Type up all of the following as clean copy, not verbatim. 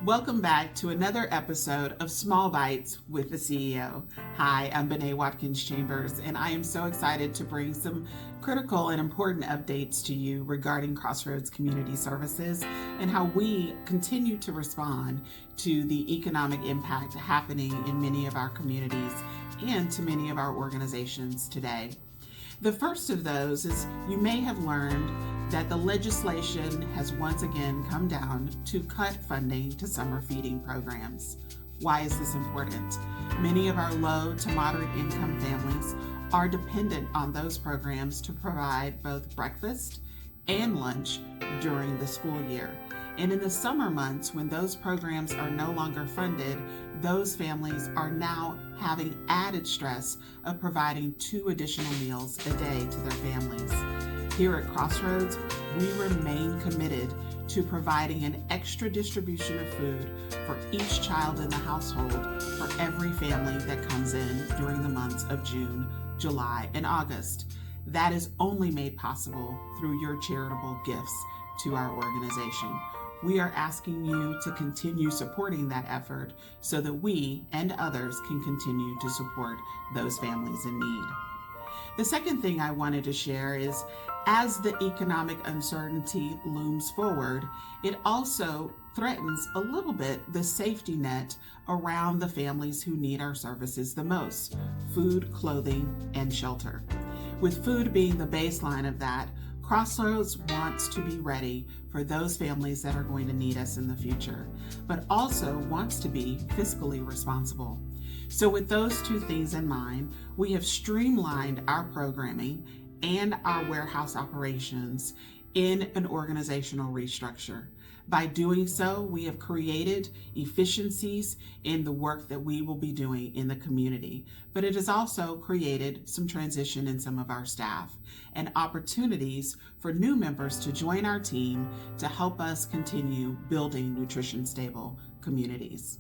Welcome back to another episode of Small Bites with the CEO. Hi, I'm Benaye Wadkins Chambers, and I am so excited to bring some critical and important updates to you regarding Crossroads Community Services and how we continue to respond to the economic impact happening in many of our communities and to many of our organizations today. The first of those is you may have learned that the legislation has once again come down to cut funding to summer feeding programs. Why is this important? Many of our low to moderate income families are dependent on those programs to provide both breakfast and lunch during the school year. And in the summer months, when those programs are no longer funded, those families are now having added stress of providing 2 additional meals a day to their families. Here at Crossroads, we remain committed to providing an extra distribution of food for each child in the household for every family that comes in during the months of June, July, and August. That is only made possible through your charitable gifts to our organization. We are asking you to continue supporting that effort so that we and others can continue to support those families in need. The second thing I wanted to share is, as the economic uncertainty looms forward, it also threatens a little bit the safety net around the families who need our services the most: food, clothing, and shelter. With food being the baseline of that, Crossroads wants to be ready for those families that are going to need us in the future, but also wants to be fiscally responsible. So with those 2 things in mind, we have streamlined our programming and our warehouse operations in an organizational restructure. By doing so, we have created efficiencies in the work that we will be doing in the community, but it has also created some transition in some of our staff and opportunities for new members to join our team to help us continue building nutrition stable communities.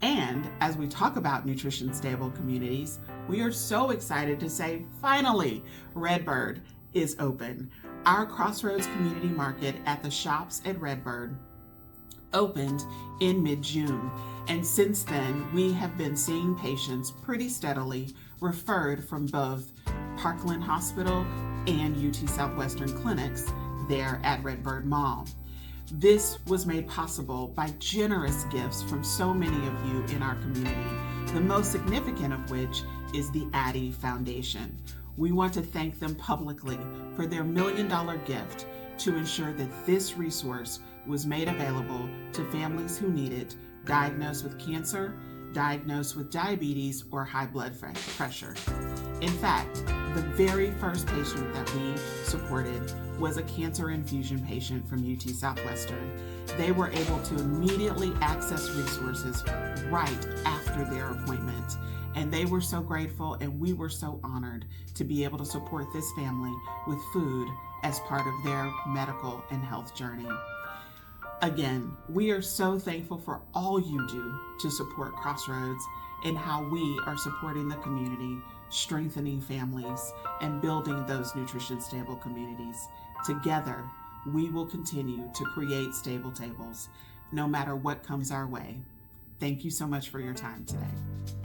And as we talk about nutrition stable communities, we are so excited to say, finally, Redbird is open. Our Crossroads Community Market at the shops at Redbird opened in mid-June. And since then, we have been seeing patients pretty steadily referred from both Parkland Hospital and UT Southwestern clinics there at Redbird Mall. This was made possible by generous gifts from so many of you in our community, the most significant of which is the Addie Foundation. We want to thank them publicly for their $1 million gift to ensure that this resource was made available to families who need it, diagnosed with cancer, diagnosed with diabetes, or high blood pressure. In fact, the very first patient that we supported was a cancer infusion patient from UT Southwestern. They were able to immediately access resources right after their appointment. And they were so grateful, and we were so honored to be able to support this family with food as part of their medical and health journey. Again, we are so thankful for all you do to support Crossroads and how we are supporting the community, strengthening families, and building those nutrition stable communities. Together, we will continue to create stable tables, no matter what comes our way. Thank you so much for your time today.